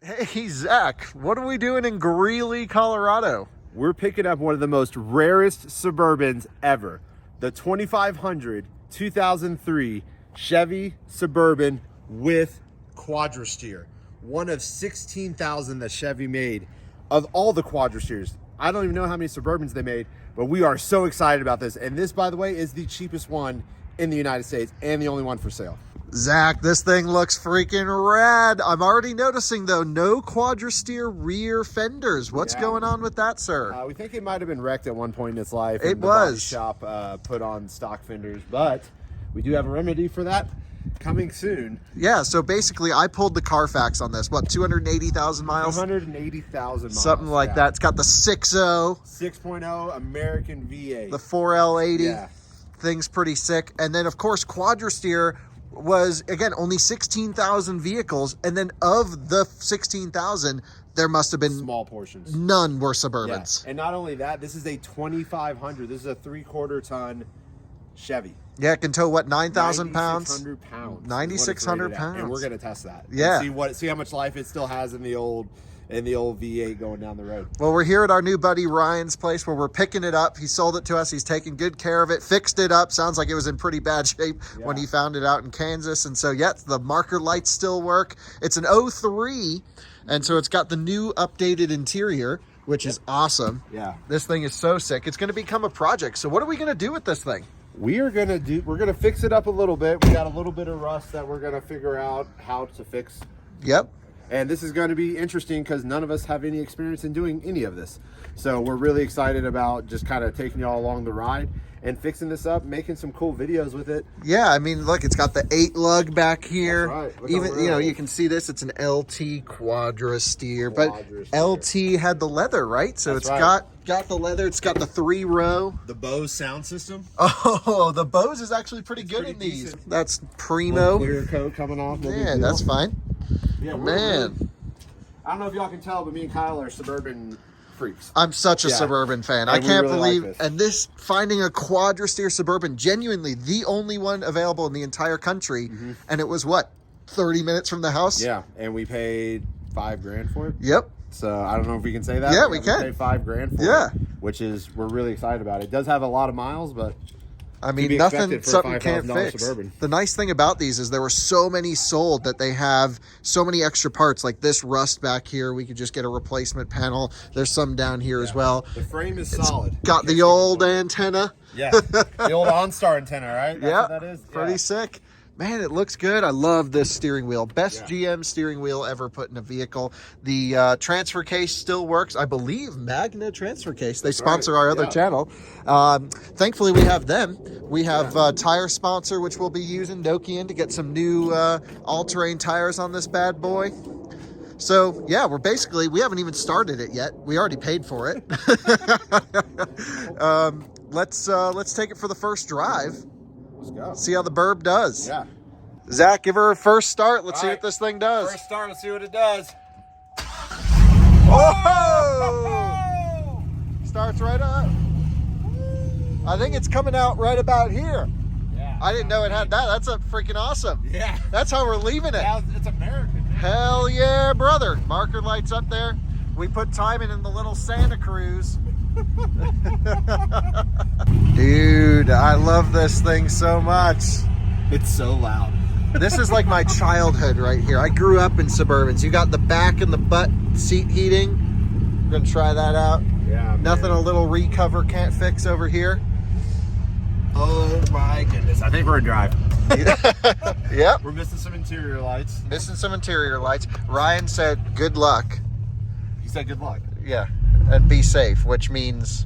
Hey, Zach, what are we doing in Greely, Colorado? We're picking up one of the most rarest Suburbans ever. The 2500 2003 Chevy Suburban with Quadrasteer. One of 16,000 that Chevy made of all the Quadrasteers. I don't even know how many Suburbans they made, but we are so excited about this. And this, by the way, is the cheapest one in the United States and the only one for sale. Zach, this thing looks freaking rad. I'm already noticing, though, no Quadrasteer rear fenders. What's going on with that, sir? We think it might have been wrecked at one point in its life. It and the was. body shop put on stock fenders, but we do have a remedy for that coming soon. Yeah, so basically, I pulled the Carfax on this. What, 280,000 miles? 180,000 miles. Something like that. It's got the 6.0. 6.0 American V8. The 4L80. Yeah. Thing's pretty sick. And then, of course, Quadrasteer was, again, only 16,000 vehicles. And then of the 16,000, there must have been small portions. None were Suburbans. Yeah. And not only that, this is a 2500. This is a 3/4 ton Chevy. Yeah, it can tow what, 9,000 pounds? 9,600 pounds. 9,600 pounds. And we're gonna test that. Yeah. And see how much life it still has in the old V8 going down the road. Well, we're here at our new buddy Ryan's place where we're picking it up. He sold it to us. He's taking good care of it, fixed it up. Sounds like it was in pretty bad shape when he found it out in Kansas. And so, yes, the marker lights still work. It's an 03, and so it's got the new updated interior, which is awesome. Yeah. This thing is so sick. It's going to become a project. So what are we going to do with this thing? We're gonna fix it up a little bit. We got a little bit of rust that we're gonna figure out how to fix. Yep. And this is going to be interesting because none of us have any experience in doing any of this. So we're really excited about just kind of taking y'all along the ride and fixing this up, making some cool videos with it. Yeah, I mean, look, it's got the 8 lug back here. That's right. Even, you know, you can see this. It's an LT Quadrasteer, but LT had the leather, right? So it's got the leather. It's got the 3-row. The Bose sound system. Oh, the Bose is actually pretty good in these. Decent. That's primo. Clear coat coming off. Yeah, that's fine. Yeah, man. I don't know if y'all can tell, but me and Kyle are Suburban freaks. I'm such a Suburban fan. And I can't really believe, and this, finding a Quadrasteer Suburban, genuinely the only one available in the entire country, and it was what, 30 minutes from the house? Yeah, and we paid $5,000 for it. Yep. So I don't know if we can say that. Yeah, we can. Paid $5,000 for it, which is, we're really excited about it. It does have a lot of miles, but I mean, nothing, something can't $5,000 fix. Suburban. The nice thing about these is there were so many sold that they have so many extra parts, like this rust back here. We could just get a replacement panel. There's some down here as well. The frame is solid. Got the old antenna. Yeah, the old OnStar antenna, right? That's what that is. Pretty sick. Man, it looks good. I love this steering wheel. Best GM steering wheel ever put in a vehicle. The transfer case still works. I believe Magna transfer case. They sponsor our other channel. Thankfully, we have them. We have tire sponsor, which we'll be using, Nokian, to get some new all-terrain tires on this bad boy. So, yeah, we haven't even started it yet. We already paid for it. Let's take it for the first drive. Let's go. See how the Burb does. Yeah. Zach, give her a first start. Let's see what this thing does. First start, let's see what it does. Oh! Starts right up. I think it's coming out right about here. Yeah. I didn't know it had that. That's freaking awesome. Yeah. That's how we're leaving it. It's American, man. Hell yeah, brother. Marker lights up there. We put Tijmen in the little Santa Cruz. Dude, I love this thing so much. It's so loud. This is like my childhood right here. I grew up in Suburbans. You got the back and the butt seat heating. We're gonna try that out. Yeah, Nothing a little recover can't fix over here. Oh my goodness. I think we're in drive. Yep. We're missing some interior lights. Missing some interior lights. Ryan said good luck. He said good luck. Yeah. And be safe, which means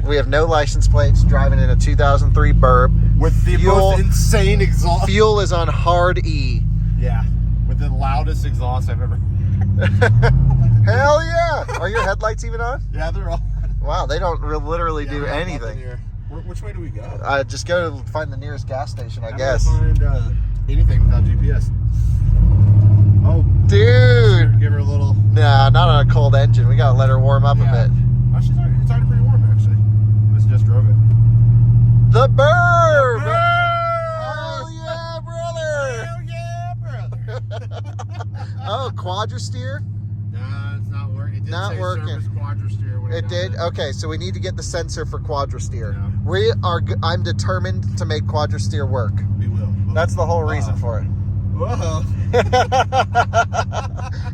we have no license plates, driving in a 2003 Burb. With the most insane exhaust. Fuel is on hard E. Yeah. With the loudest exhaust I've ever Hell yeah! Are your headlights even on? Yeah, they're on. Wow, they don't literally do anything. Which way do we go? Just go find the nearest gas station, I I'm guess. Find anything without GPS. Oh, dude! Give her a little. Nah, not on a cold engine. We gotta let her warm up a bit. Oh, it's already pretty warm, actually. Let's just drove it. The Burb! The Burb! Hell yeah, brother! Hell yeah, brother! Oh, Quadrasteer? No, it's not working. It did Not say working. service Quadrasteer when It did? got Okay, so we need to get the sensor for Quadrasteer. Yeah. I'm determined to make Quadrasteer work. We will. That's the whole reason for it. Whoa.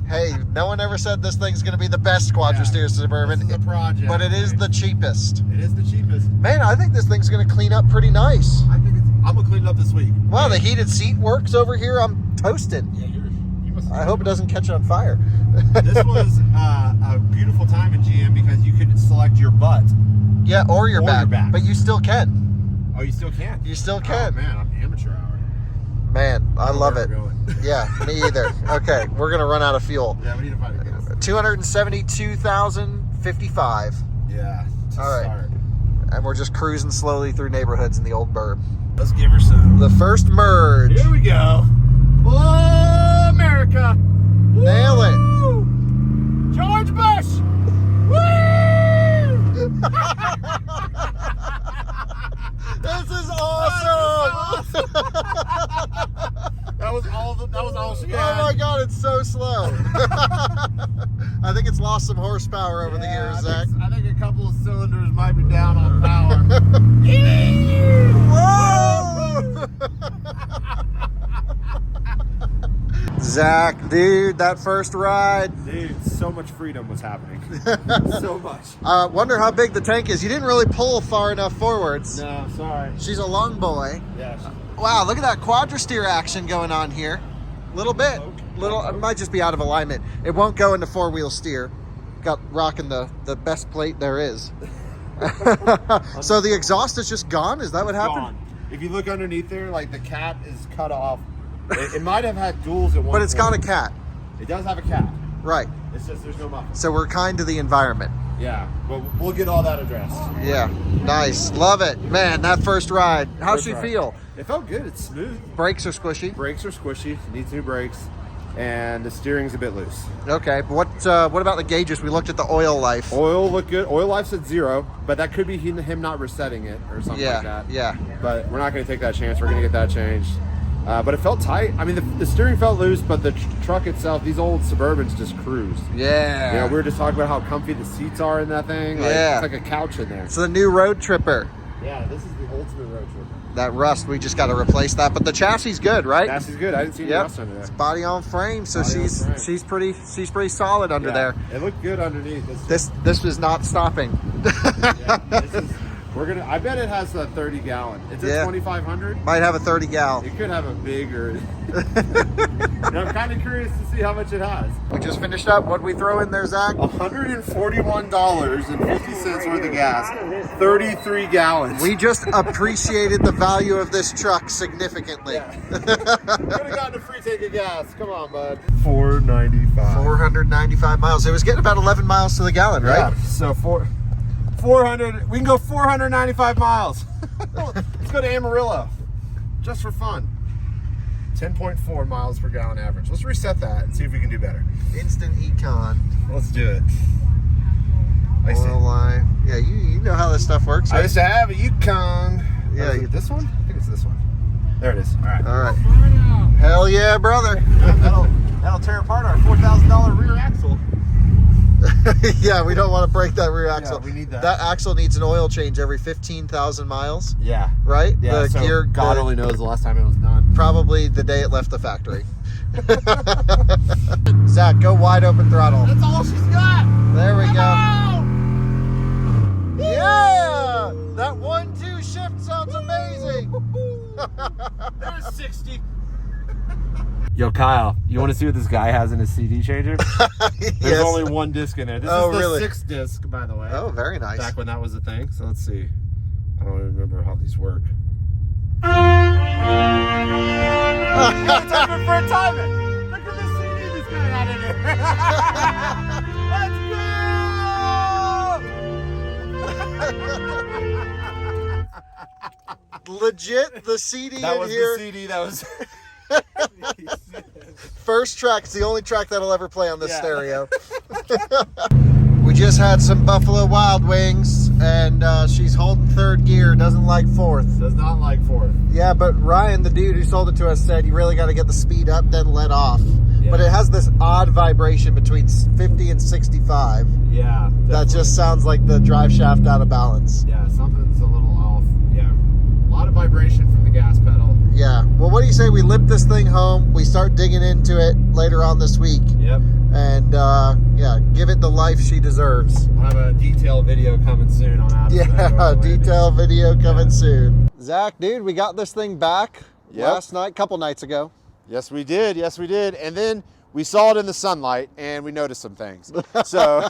Hey, no one ever said this thing's going to be the best Quadrasteer Suburban. This is a project. But it is the cheapest. It is the cheapest. Man, I think this thing's going to clean up pretty nice. I think I'm going to clean it up this week. Wow, the heated seat works over here. I'm toasted. Yeah, you must I hope it doesn't catch on fire. This was a beautiful time in GM because you could select your butt. Yeah, or your back. But you still can. Oh, you still can? You still can. Oh, man, I'm amateur hour. Man, I love it. Going. Yeah, me either. Okay, we're going to run out of fuel. Yeah, we need to find a gas. 272,055. Yeah. All right. Start. And we're just cruising slowly through neighborhoods in the old burb. Let's give her some. The first merge. Here we go. Oh, America. Nail it. Woo! George Bush. Woo! This is awesome. That was all she had. Oh my God, it's so slow. I think it's lost some horsepower over the years, Zach. I think a couple of cylinders might be down on power. Whoa! Zach, dude, that first ride. Dude, so much freedom was happening. So much. Wonder how big the tank is. You didn't really pull far enough forwards. No, sorry. She's a long boy. Yeah. Wow, look at that Quadrasteer action going on here. Little bit. It might just be out of alignment. It won't go into four-wheel steer. Got rocking the best plate there is. So the exhaust is just gone? Is that what happened? Gone. If you look underneath there, like the cat is cut off. It might have had duals at one But it's got point. a cat. It does have a cat. Right. It's just there's no muffin. So we're kind to the environment. Yeah, but we'll get all that addressed. Yeah. Nice. Love it. Man, that first ride. How'd she First ride. feel? It felt good. It's smooth. Brakes are squishy. Brakes are squishy. Needs new brakes. And the steering's a bit loose. Okay. What about the gauges? We looked at the oil life. Oil looked good. Oil life's at 0, but that could be him not resetting it or something like that. Yeah. But we're not going to take that chance. We're going to get that changed. But it felt tight. I mean, the steering felt loose, but the truck itself, these old Suburbans just cruise. Yeah. You know, we were just talking about how comfy the seats are in that thing. Like, Yeah. It's like a couch in there. It's the new road tripper. Yeah, this is the ultimate road trip. That rust, we just got to replace that. But the chassis is good, right? Chassis is good. I didn't see any rust under there. It's body on frame, so Body on frame. she's pretty solid under there. It looked good underneath. This is not stopping. I bet it has a 30 gallon. It's a 2500. Might have a 30 gal. It could have a bigger. I'm kind of curious to see how much it has. We just finished up. What'd we throw in there, Zach? $141.50 worth of gas. 33 gallons. We just appreciated the value of this truck significantly. Yeah. Could have gotten a free tank of gas. Come on, bud. 495. 495 miles. It was getting about 11 miles to the gallon, right? Yeah. So 400. We can go 495 miles. Let's go to Amarillo, just for fun. 10.4 miles per gallon average. Let's reset that and see if we can do better. Instant econ. Let's do it. Oil line. Yeah, you know how this stuff works. I used to have a Yukon. Yeah. Is it this one? I think it's this one. There it is. All right. All right. Hell yeah, brother. That'll tear apart our $4,000 rear axle. Yeah, we don't want to break that rear axle. Yeah, we need that. That axle needs an oil change every 15,000 miles, Yeah. right? Yeah. The So gear, God only knows the last time it was done. probably the day it left the factory. Zach, go wide open throttle. That's all she's got. There we go. go. Yeah! That 1-2 shift sounds amazing. There's 60. Yo, Kyle, you want to see what this guy has in his CD changer? There's Yes. only one disc in there. This is the really? 6th disc, by the way. Oh, very nice. Back when that was a thing. So let's see. I don't even remember how these work. Time for a Tijmen. Look at the CD this guy had in there. Legit, the CD That in was here. the CD that was... First track. It's the only track that'll ever play on this Yeah. stereo. We just had some Buffalo Wild Wings, and she's holding third gear, doesn't like fourth. Does not like fourth. Yeah, but Ryan, the dude who sold it to us, said you really got to get the speed up, then let off. but it has this odd vibration between 50 and 65. Yeah. Definitely. That just sounds like the drive shaft out of balance. Yeah, something's a little off. Yeah. A lot of vibration from the gas pedal. Yeah. Well, what do you say we lip this thing home? We start digging into it later on this week. Yep. And yeah, give it the life she deserves. We'll have a detailed video coming soon on how to Yeah, detailed video coming soon. Zach, dude, we got this thing back last night, couple nights ago. Yes, we did. Yes, we did. And then we saw it in the sunlight and we noticed some things. So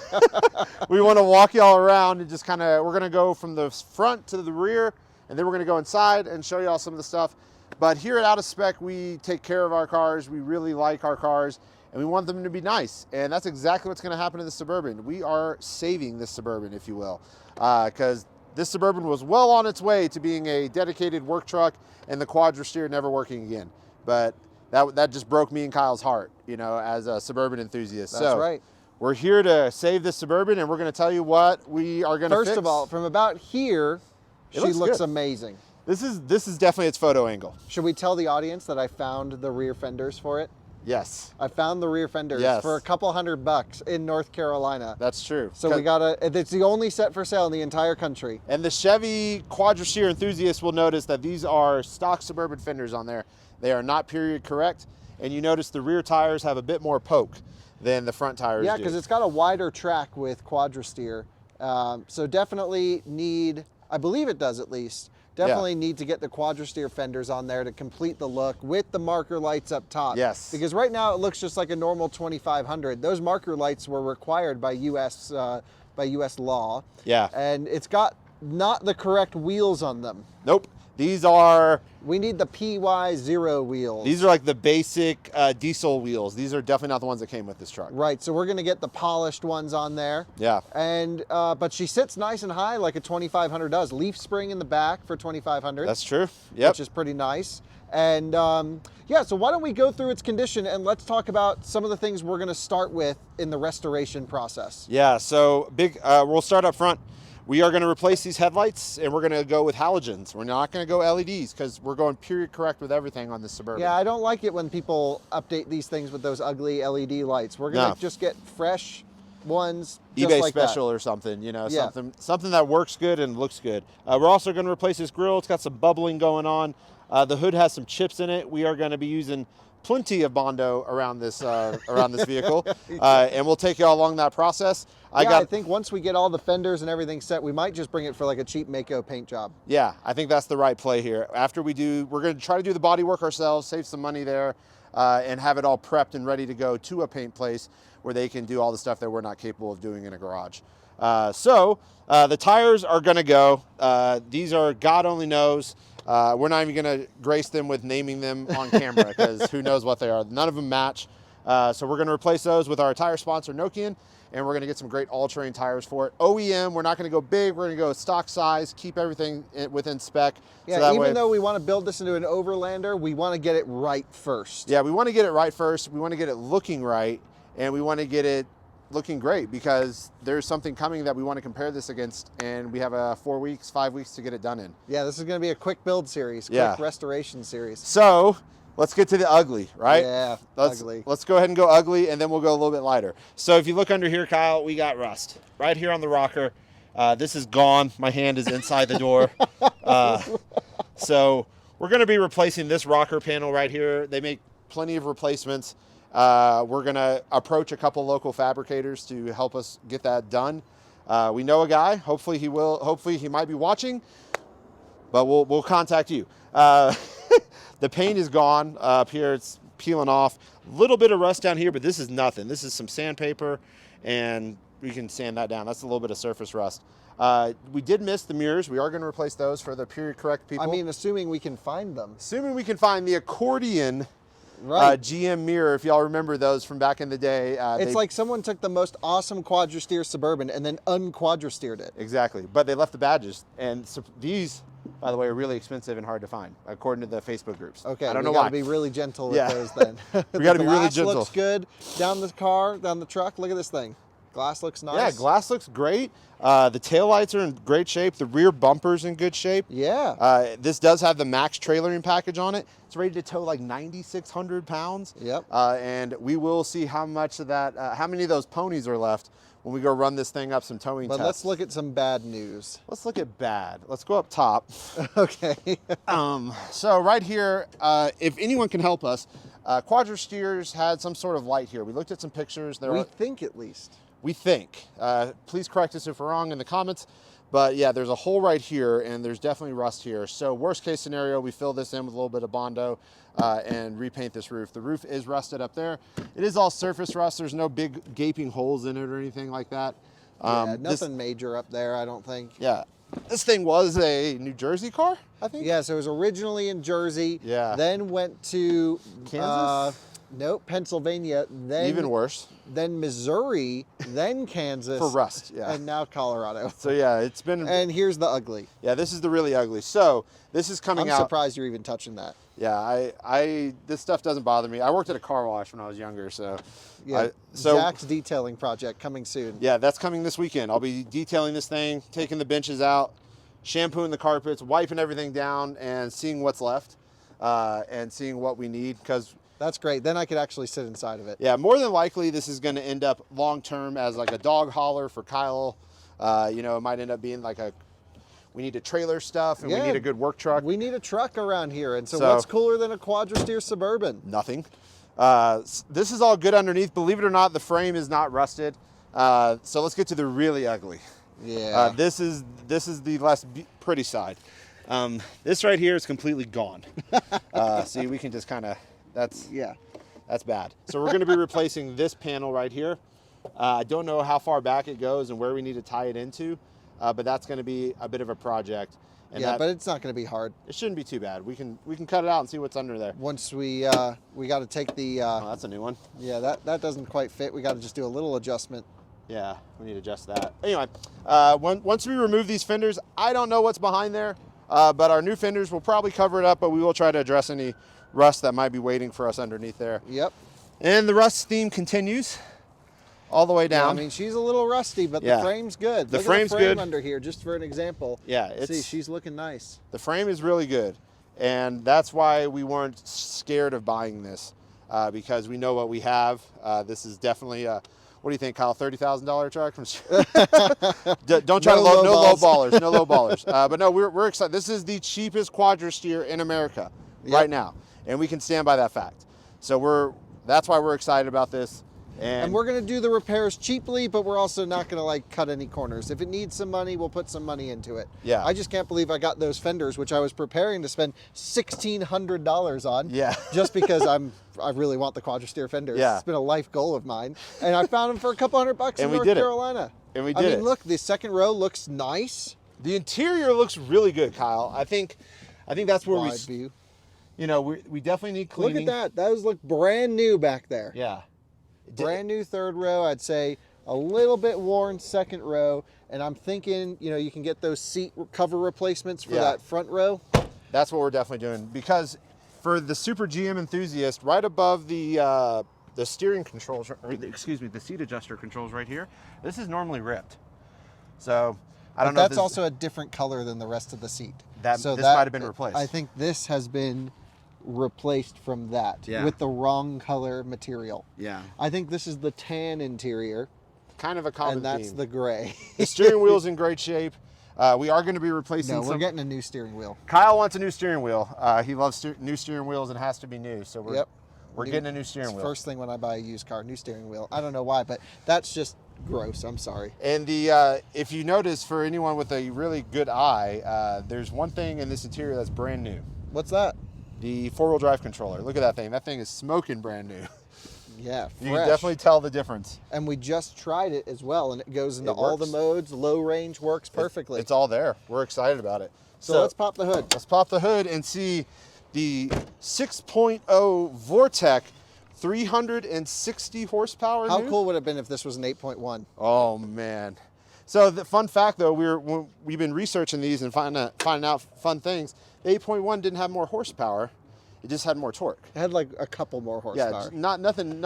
we want to walk y'all around and just kind of, we're going to go from the front to the rear, and then we're going to go inside and show y'all some of the stuff. But here at Out of Spec, we take care of our cars. We really like our cars, and we want them to be nice. And that's exactly what's going to happen to the Suburban. We are saving this Suburban, if you will, because this Suburban was well on its way to being a dedicated work truck and the Quadrasteer never working again. But that just broke me and Kyle's heart, you know, as a Suburban enthusiast. That's right. We're here to save this Suburban, and we're going to tell you what we are going to fix. First of all, from about here, she looks amazing. This is definitely its photo angle. Should we tell the audience that I found the rear fenders for it? Yes. I found the rear fenders for a couple $100 in North Carolina. That's true. So we it's the only set for sale in the entire country. And the Chevy Quadrasteer enthusiasts will notice that these are stock Suburban fenders on there. They are not period correct. And you notice the rear tires have a bit more poke than the front tires do. Yeah, because it's got a wider track with Quadrasteer. So definitely need, I believe it does at least, definitely need to get the Quadrasteer fenders on there to complete the look with the marker lights up top. Yes. Because right now it looks just like a normal 2500. Those marker lights were required by US law. Yeah. And it's got not the correct wheels on them. Nope. These are... We need the PY0 wheels. These are like the basic diesel wheels. These are definitely not the ones that came with this truck. Right, so we're going to get the polished ones on there. Yeah. And but she sits nice and high like a 2500 does. Leaf spring in the back for 2500. That's true. Yep. Which is pretty nice. And yeah, so why don't we go through its condition and let's talk about some of the things we're going to start with in the restoration process. Yeah, so we'll start up front. We are going to replace these headlights, and we're going to go with halogens. We're not going to go LEDs because we're going period correct with everything on this Suburban. Yeah, I don't like it when people update these things with those ugly LED lights. We're going to just get fresh ones, just eBay like special or something, you know, something that works good and looks good. We're also going to replace this grille. It's got some bubbling going on. The hood has some chips in it. We are going to be using plenty of Bondo around this vehicle, and we'll take you all along that process. I think once we get all the fenders and everything set, we might just bring it for like a cheap Mako paint job. Yeah, I think that's the right play here. After we're going to try to do the body work ourselves, save some money there, and have it all prepped and ready to go to a paint place where they can do all the stuff that we're not capable of doing in a garage. So the tires are going to go. These are God only knows. We're not even going to grace them with naming them on camera because who knows what they are. None of them match. So we're going to replace those with our tire sponsor, Nokian, and we're going to get some great all-terrain tires for it. OEM, we're not going to go big. We're going to go stock size, keep everything within spec. Yeah, so even though we want to build this into an overlander, we want to get it right first. Yeah, we want to get it right first. We want to get it looking right, and we want to get it looking great because there's something coming that we want to compare this against, and we have 4 weeks, 5 weeks to get it done in. Yeah, this is going to be a quick build series, quick restoration series. So let's get to the ugly, right? Yeah, ugly. Let's go ahead and go ugly, and then we'll go a little bit lighter. So if you look under here, Kyle, we got rust right here on the rocker. This is gone. My hand is inside the door. So we're going to be replacing this rocker panel right here. They make plenty of replacements. We're going to approach a couple local fabricators to help us get that done. We know a guy. Hopefully he will. Hopefully he might be watching, but we'll contact you. The paint is gone up here. It's peeling off. A little bit of rust down here, but this is nothing. This is some sandpaper, and we can sand that down. That's a little bit of surface rust. We did miss the mirrors. We are going to replace those for the period correct people. I mean, assuming we can find them. Assuming we can find the accordion GM mirror, if y'all remember those from back in the day. It's like someone took the most awesome Quadrasteer Suburban and then unquadrasteered it. Exactly, but they left the badges. And so these, by the way, are really expensive and hard to find, according to the Facebook groups. Okay, I don't know why. We got to be really gentle with those then. We got to be really gentle. Looks good down the car, down the truck. Look at this thing. Glass looks nice. Yeah, glass looks great. The taillights are in great shape. The rear bumper's in good shape. Yeah. This does have the max trailering package on it. It's ready to tow like 9,600 pounds. Yep. And we will see how much of that, how many of those ponies are left when we go run this thing up some towing tests. But let's look at some bad news. Let's look at bad. Let's go up top. Okay. So right here, if anyone can help us, Quadrasteers had some sort of light here. We looked at some pictures. We think at least. We think. Please correct us if we're wrong in the comments. But yeah, there's a hole right here, and there's definitely rust here. So worst case scenario, we fill this in with a little bit of Bondo and repaint this roof. The roof is rusted up there. It is all surface rust. There's no big gaping holes in it or anything like that. Yeah, nothing major up there, I don't think. Yeah. This thing was a New Jersey car, I think? Yeah, so it was originally in Jersey. Yeah. Then went to Kansas? Nope, Pennsylvania. Then Even worse. Then Missouri, then Kansas. For rust, yeah. And now Colorado. So yeah, it's been... And here's the ugly. Yeah, this is the really ugly. So this is coming out... I'm surprised you're even touching that. Yeah, this stuff doesn't bother me. I worked at a car wash when I was younger, so... Yeah, Zach's detailing project coming soon. Yeah, that's coming this weekend. I'll be detailing this thing, taking the benches out, shampooing the carpets, wiping everything down, and seeing what's left, and seeing what we need, because... That's great. Then I could actually sit inside of it. Yeah, more than likely, this is going to end up long-term as like a dog hauler for Kyle. You know, it might end up being like we need a trailer stuff, and we need a good work truck. We need a truck around here. And so what's cooler than a Quadrasteer Suburban? Nothing. This is all good underneath. Believe it or not, the frame is not rusted. So let's get to the really ugly. Yeah. This is the less pretty side. This right here is completely gone. See, we can just kind of... That's bad. So we're going to be replacing this panel right here. I don't know how far back it goes and where we need to tie it into, but that's going to be a bit of a project. And but it's not going to be hard. It shouldn't be too bad. We can cut it out and see what's under there. Once we got to take the. Oh, that's a new one. Yeah, that doesn't quite fit. We got to just do a little adjustment. Yeah, we need to adjust that. Anyway, once we remove these fenders, I don't know what's behind there, but our new fenders will probably cover it up, but we will try to address any rust that might be waiting for us underneath there. Yep. And the rust theme continues all the way down. Yeah, I mean, she's a little rusty, but the frame's good. The Look frame's at the frame good under here, just for an example. Yeah, See, she's looking nice. The frame is really good, and that's why we weren't scared of buying this, because we know what we have. This is definitely a, what do you think, Kyle? $30,000 truck? Don't try no low ballers, no low ballers. But no, we're excited. This is the cheapest Quadrasteer in America right now, and we can stand by that fact. So that's why we're excited about this. And we're going to do the repairs cheaply, but we're also not going to like cut any corners. If it needs some money, we'll put some money into it. Yeah. I just can't believe I got those fenders, which I was preparing to spend $1,600 on. Yeah. Just because I really want the Quadrasteer fenders. Yeah. It's been a life goal of mine. And I found them for a couple $100 in North Carolina. And we did it. I mean, look, the second row looks nice. The interior looks really good, Kyle. I think that's where Wide view. You know, we definitely need cleaning. Look at that. Those look brand new back there. Yeah. Brand new third row. I'd say a little bit worn second row. And I'm thinking, you know, you can get those seat cover replacements for that front row. That's what we're definitely doing, because for the Super GM enthusiast, right above the steering controls, or the seat adjuster controls right here, this is normally ripped. So I don't know. That's also a different color than the rest of the seat. This might have been replaced. I think this has been replaced from that with the wrong color material. Yeah. I think this is the tan interior. Kind of a common theme. And that's the gray. The steering wheel's in great shape. We are going to be replacing No, we're getting a new steering wheel. Kyle wants a new steering wheel. He loves new steering wheels, and it has to be new. So we're getting a new steering wheel. First thing when I buy a used car, new steering wheel. I don't know why, but that's just gross. I'm sorry. And if you notice, for anyone with a really good eye, there's one thing in this interior that's brand new. What's that? The four-wheel drive controller. Look at that thing. That thing is smoking brand new. Yeah, fresh. You can definitely tell the difference. And we just tried it as well, and it goes into all the modes. Low range works perfectly. It's all there. We're excited about it. So let's pop the hood. Let's pop the hood and see the 6.0 Vortec 360 horsepower. How cool would it have been if this was an 8.1? Oh, man. So the fun fact, though, we've been researching these and finding out fun things. The 8.1 didn't have more horsepower. It just had more torque. It had like a couple more horsepower. Yeah, nothing.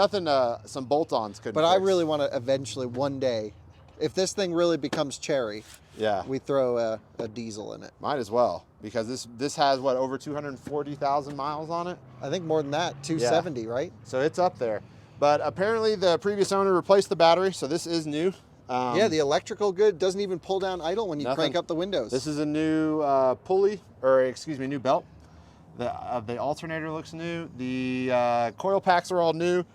Some bolt-ons couldn't. But fix. I really want to eventually one day, if this thing really becomes cherry, yeah, we throw a diesel in it. Might as well, because this has what, over 240,000 miles on it. I think more than that, 270, right? So it's up there. But apparently the previous owner replaced the battery, so this is new. Yeah, the electrical good doesn't even pull down idle when you crank up the windows. This is a new pulley, or excuse me, new belt. The alternator looks new. The coil packs are all new.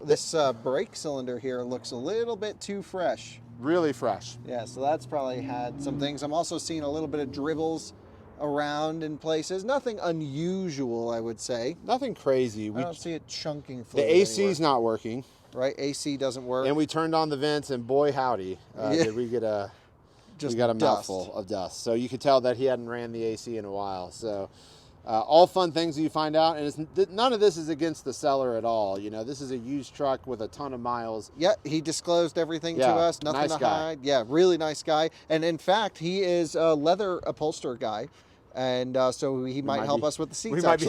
This brake cylinder here looks a little bit too fresh. Really fresh. Yeah, so that's probably had some things. I'm also seeing a little bit of dribbles around in places. Nothing unusual, I would say. Nothing crazy. I don't see it chunking The AC's not working. Right, AC doesn't work. And we turned on the vents, and boy howdy, did we get a mouthful of dust. So you could tell that he hadn't ran the AC in a while. So all fun things that you find out, and none of this is against the seller at all. You know, this is a used truck with a ton of miles. Yeah, he disclosed everything to us. Nothing to hide. Yeah, really nice guy. And in fact, he is a leather upholsterer guy. And so he might help us with the seats. We might be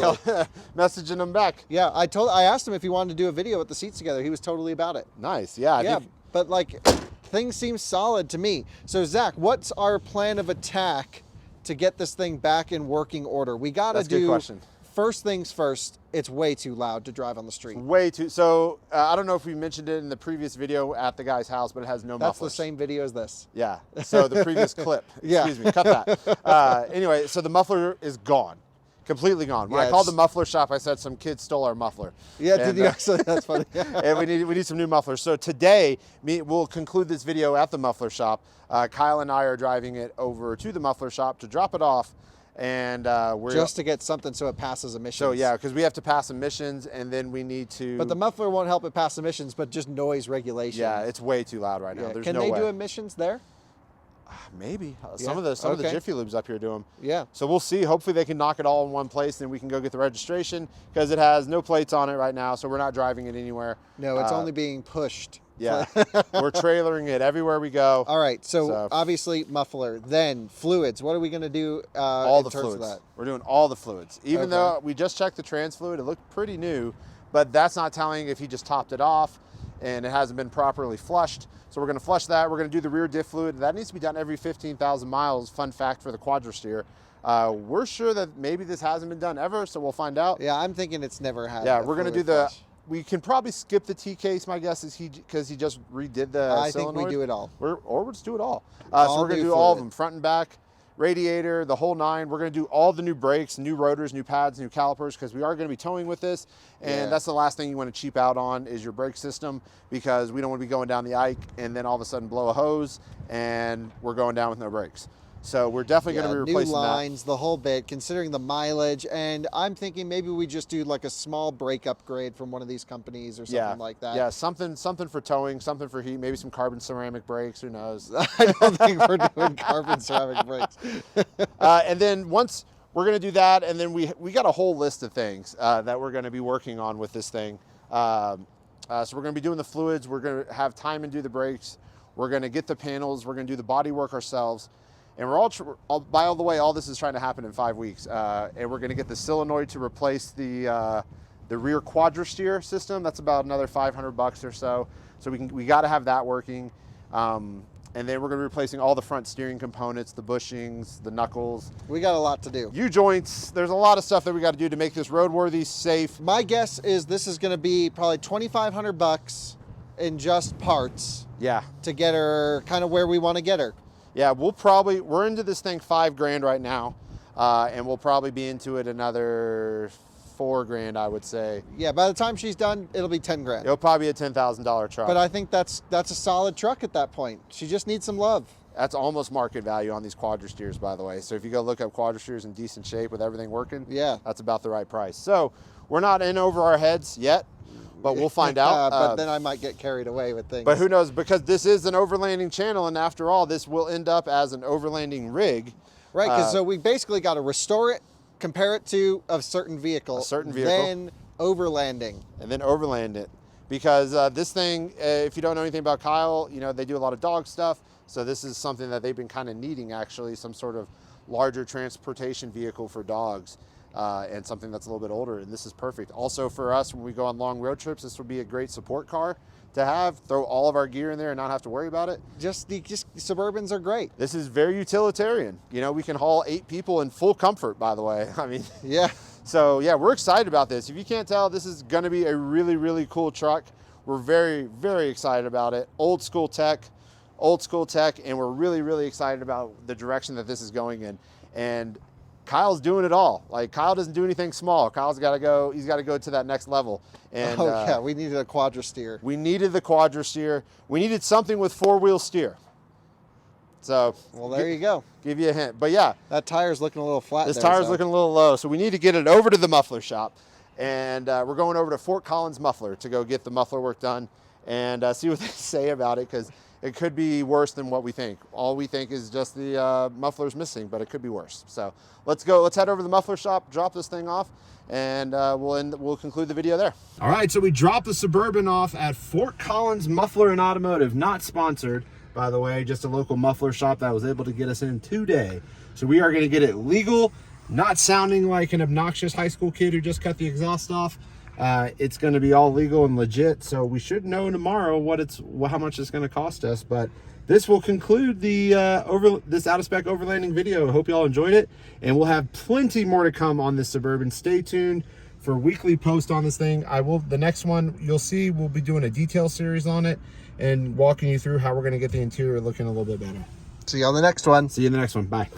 messaging him back. Yeah, I asked him if he wanted to do a video with the seats together. He was totally about it. Nice, yeah. Yeah, but like things seem solid to me. So Zach, what's our plan of attack to get this thing back in working order? We got to do. Good question. First things first, it's way too loud to drive on the street. Way too. So I don't know if we mentioned it in the previous video at the guy's house, but it has no mufflers. That's the same video as this. Yeah. So the previous clip. Yeah. Excuse me. Cut that. Anyway, so the muffler is gone. Completely gone. When I called the muffler shop, I said some kid stole our muffler. Yeah, did you actually? That's funny. And we need some new mufflers. So today, we'll conclude this video at the muffler shop. Kyle and I are driving it over to the muffler shop to drop it off. And we're just to get something so it passes emissions. So yeah, because we have to pass emissions, and then we need to. But the muffler won't help it pass emissions, but just noise regulation. Yeah, it's way too loud right now. There's Can no way. they do emissions there? Maybe some of the Jiffy Lubes up here do them. Yeah. So we'll see. Hopefully they can knock it all in one place, then we can go get the registration, because it has no plates on it right now, so we're not driving it anywhere. No, it's only being pushed. Yeah, we're trailering it everywhere we go. All right, so obviously muffler, then fluids. What are we going to do all the in terms fluids. of that? We're doing all the fluids. Even though we just checked the trans fluid, it looked pretty new, but that's not telling if he just topped it off and it hasn't been properly flushed. So we're going to flush that. We're going to do the rear diff fluid. That needs to be done every 15,000 miles. Fun fact for the Quadrasteer. We're sure that maybe this hasn't been done ever, so we'll find out. Yeah, I'm thinking it's never had. Yeah, we're going to do the... We can probably skip the T case, my guess is because he just redid the I solenoid. think we do it all. Or we'll just do it all. So we're going to do all of them, front and back, radiator, the whole nine. We're going to do all the new brakes, new rotors, new pads, new calipers, because we are going to be towing with this. And that's the last thing you want to cheap out on is your brake system, because we don't want to be going down the Ike and then all of a sudden blow a hose and we're going down with no brakes. So we're definitely going to be replacing new lines, the whole bit, considering the mileage. And I'm thinking maybe we just do like a small brake upgrade from one of these companies or something like that. Yeah, something for towing, something for heat, maybe some carbon ceramic brakes, who knows. I don't think we're doing carbon ceramic brakes. And then once we're going to do that, and then we got a whole list of things that we're going to be working on with this thing. So we're going to be doing the fluids. We're going to have Tijmen do the brakes. We're going to get the panels. We're going to do the body work ourselves. And we're all the way, all this is trying to happen in 5 weeks. And we're going to get the solenoid to replace the rear Quadrasteer system. That's about another $500 or so. So we got to have that working. And then we're going to be replacing all the front steering components, the bushings, the knuckles. We got a lot to do. U-joints. There's a lot of stuff that we got to do to make this roadworthy, safe. My guess is this is going to be probably $2,500 in just parts. Yeah. To get her kind of where we want to get her. Yeah, we're into this thing $5,000 right now, and we'll probably be into it another $4,000, I would say. Yeah, by the time she's done, it'll be $10,000. It'll probably be a $10,000 truck. But I think that's a solid truck at that point. She just needs some love. That's almost market value on these Quadrasteers, by the way. So if you go look up Quadrasteers in decent shape with everything working, that's about the right price. So we're not in over our heads yet, but we'll find out. But then I might get carried away with things. But who knows? Because this is an overlanding channel, and after all, this will end up as an overlanding rig. Right, because so we basically got to restore it, compare it to a certain vehicle. Then overlanding. And then overland it. Because this thing, if you don't know anything about Kyle, you know, they do a lot of dog stuff. So this is something that they've been kind of needing, actually, some sort of larger transportation vehicle for dogs. and something that's a little bit older, and this is perfect. Also for us, when we go on long road trips, this would be a great support car to have. Throw all of our gear in there and not have to worry about it. Just Suburbans are great. This is very utilitarian. You know, we can haul 8 people in full comfort, by the way. I mean, yeah. So yeah, we're excited about this. If you can't tell, this is going to be a really, really cool truck. We're very, very excited about it. Old school tech, and we're really, really excited about the direction that this is going in. And Kyle's doing it all. Like, Kyle doesn't do anything small. Kyle's got to go. He's got to go to that next level. And yeah, we needed a Quadrasteer. We needed the Quadrasteer. We needed something with 4-wheel steer. So, well, there you go. Give you a hint. But yeah, that tire's looking a little flat. This tire's looking a little low, so we need to get it over to the muffler shop. And we're going over to Fort Collins Muffler to go get the muffler work done and see what they say about it, because it could be worse than what we think. All we think is just the muffler's missing, but it could be worse. So let's go. Let's head over to the muffler shop, drop this thing off, and we'll conclude the video there. All right, so we dropped the Suburban off at Fort Collins Muffler and Automotive, not sponsored, by the way, just a local muffler shop that was able to get us in today. So we are going to get it legal, not sounding like an obnoxious high school kid who just cut the exhaust off. It's going to be all legal and legit, so we should know tomorrow how much it's going to cost us. But this will conclude the this out of spec overlanding video. I hope you all enjoyed it, and we'll have plenty more to come on this Suburban. Stay tuned for weekly post on this thing. The next one you'll see, we'll be doing a detail series on it and walking you through how we're going to get the interior looking a little bit better. See you on the next one. See you in the next one. Bye.